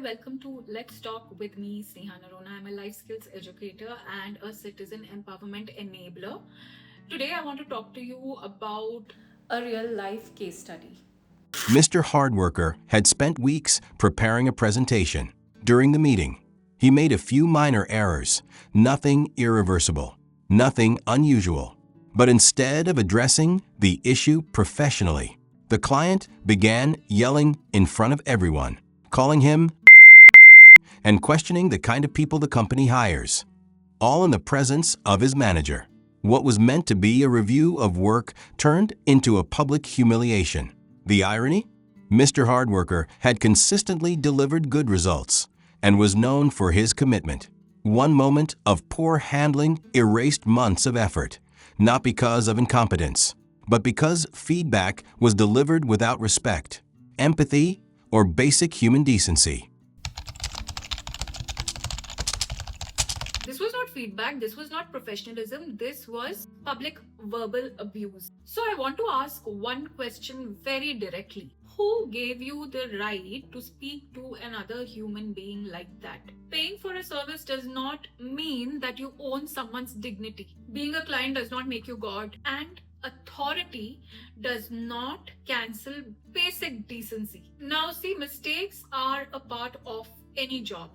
welcome to Let's Talk with me, Sneha Narona. I'm a life skills educator and a citizen empowerment enabler. Today, I want to talk to you about a real life case study. Mr. Hardworker had spent weeks preparing a presentation. During the meeting, he made a few minor errors, nothing irreversible, nothing unusual. But instead of addressing the issue professionally, the client began yelling in front of everyone, calling him and questioning the kind of people the company hires, all in the presence of his manager. What was meant to be a review of work turned into a public humiliation. The irony? Mr. Hardworker had consistently delivered good results and was known for his commitment. One moment of poor handling erased months of effort, not because of incompetence, but because feedback was delivered without respect, empathy, or basic human decency. This was not feedback, this was not professionalism, this was public verbal abuse. So, I want to ask one question very directly. Who gave you the right to speak to another human being like that? Paying for a service does not mean that you own someone's dignity. Being a client does not make you God. And authority does not cancel basic decency. Now, see, mistakes are a part of any job,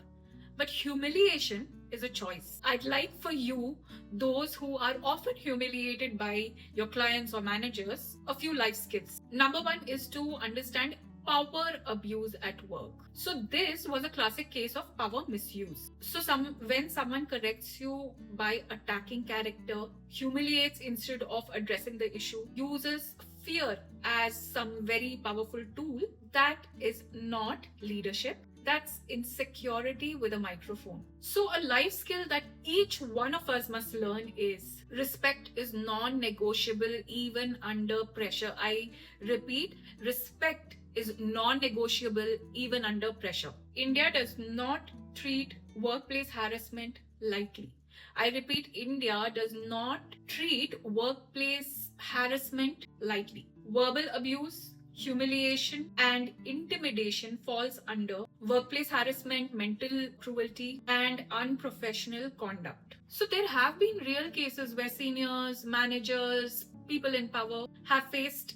but humiliation is a choice. I'd like for you, those who are often humiliated by your clients or managers, a few life skills. Number one is to understand power abuse at work. So this was a classic case of power misuse. So when someone corrects you by attacking character, humiliates instead of addressing the issue, uses fear as some very powerful tool, that is not leadership. That's insecurity with a microphone. So a life skill that each one of us must learn is respect is non-negotiable even under pressure. I repeat, respect is non-negotiable even under pressure. India does not treat workplace harassment lightly. I repeat, India does not treat workplace harassment lightly. Verbal abuse, humiliation, and intimidation falls under workplace harassment, mental cruelty, and unprofessional conduct. So there have been real cases where seniors, managers, people in power have faced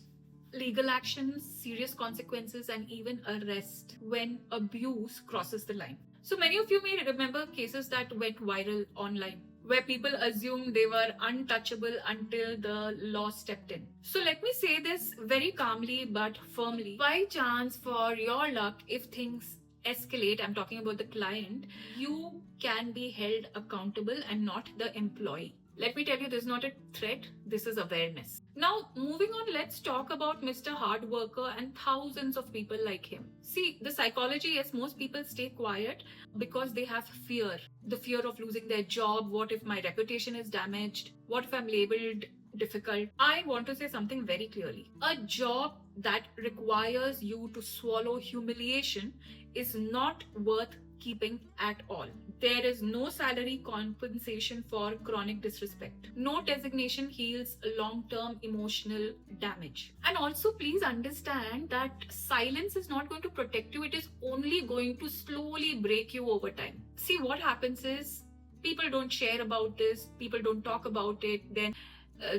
legal actions, serious consequences, and even arrest when abuse crosses the line. So many of you may remember cases that went viral online, where people assumed they were untouchable until the law stepped in. So let me say this very calmly but firmly. By chance, for your luck, if things escalate, I'm talking about the client, you can be held accountable and not the employee. Let me tell you, this is not a threat, this is awareness. Now, moving on, let's talk about Mr. Hardworker and thousands of people like him. See, the psychology is most people stay quiet because they have fear. The fear of losing their job. What if my reputation is damaged? What if I'm labeled difficult? I want to say something very clearly. A job that requires you to swallow humiliation is not worth keeping at all. There is no salary compensation for chronic disrespect. No designation heals long-term emotional damage. And also, please understand that silence is not going to protect you. It is only going to slowly break you over time. See, what happens is people don't share about this, people don't talk about it, then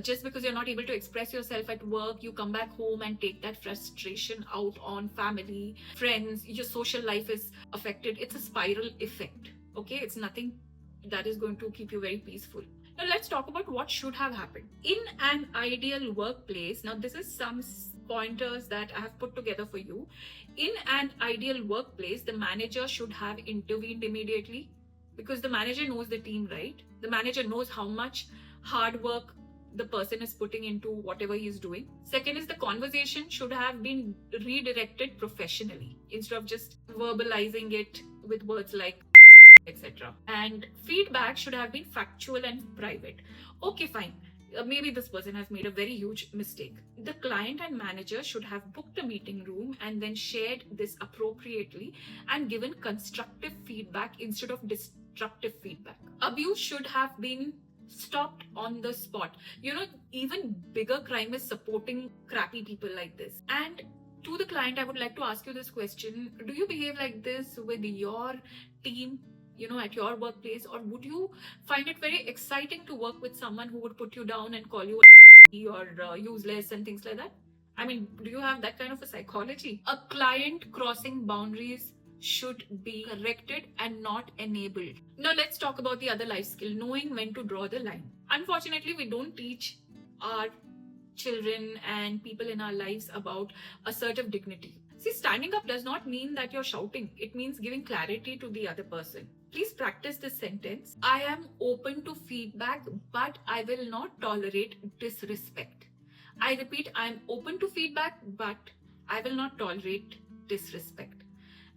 just because you're not able to express yourself at work, you come back home and take that frustration out on family, friends, your social life is affected. It's a spiral effect. Okay, it's nothing that is going to keep you very peaceful. Now let's talk about what should have happened. In an ideal workplace, now this is some pointers that I have put together for you. In an ideal workplace, the manager should have intervened immediately, because the manager knows the team, right? The manager knows how much hard work the person is putting into whatever he is doing. Second is, the conversation should have been redirected professionally instead of just verbalizing it with words like etc. And feedback should have been factual and private. Okay, fine. Maybe this person has made a very huge mistake. The client and manager should have booked a meeting room and then shared this appropriately and given constructive feedback instead of destructive feedback. Abuse should have been stopped on the spot. Even bigger crime is supporting crappy people like this. And To the client, I would like to ask you this question. Do you behave like this with your team, at your workplace, or would you find it very exciting to work with someone who would put you down and call you or useless and things like that? I mean, do you have that kind of a psychology? A client crossing boundaries should be corrected and not enabled. Now, let's talk about the other life skill, knowing when to draw the line. Unfortunately, we don't teach our children and people in our lives about assertive dignity. See, standing up does not mean that you're shouting. It means giving clarity to the other person. Please practice this sentence. I am open to feedback, but I will not tolerate disrespect. I repeat, I am open to feedback, but I will not tolerate disrespect.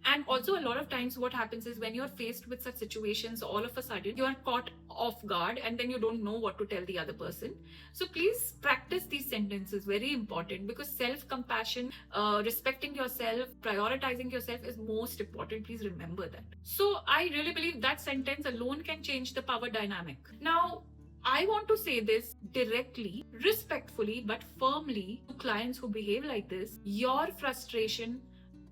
And also, a lot of times what happens is when you're faced with such situations, all of a sudden you are caught off guard and then you don't know what to tell the other person. So please practice these sentences, very important, because self-compassion, respecting yourself, prioritizing yourself is most important. Please remember that. So I really believe that sentence alone can change the power dynamic. Now, I want to say this directly, respectfully, but firmly to clients who behave like this. Your frustration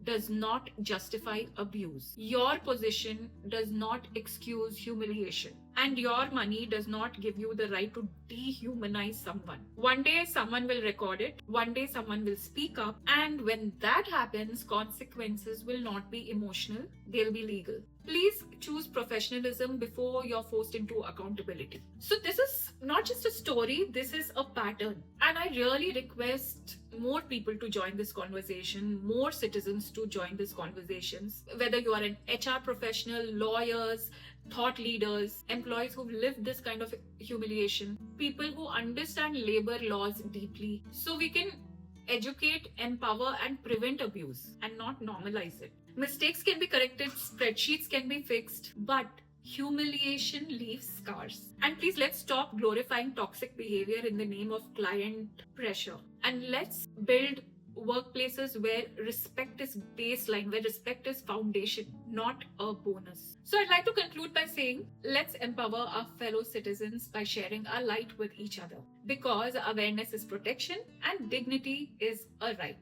does not justify abuse. Your position does not excuse humiliation. And your money does not give you the right to dehumanize someone. One day someone will record it. One day someone will speak up. And when that happens, consequences will not be emotional. They'll be legal. Please choose professionalism before you're forced into accountability. So this is not just a story, this is a pattern. And I really request more people to join this conversation, more citizens to join these conversations. Whether you are an HR professional, lawyers, thought leaders, employees who've lived this kind of humiliation, people who understand labor laws deeply, so we can educate, empower, and prevent abuse and not normalize it. Mistakes can be corrected, spreadsheets can be fixed, but humiliation leaves scars. And please, let's stop glorifying toxic behavior in the name of client pressure. And let's build workplaces where respect is baseline, where respect is foundation, not a bonus. So I'd like to conclude by saying, let's empower our fellow citizens by sharing our light with each other, because awareness is protection and dignity is a right.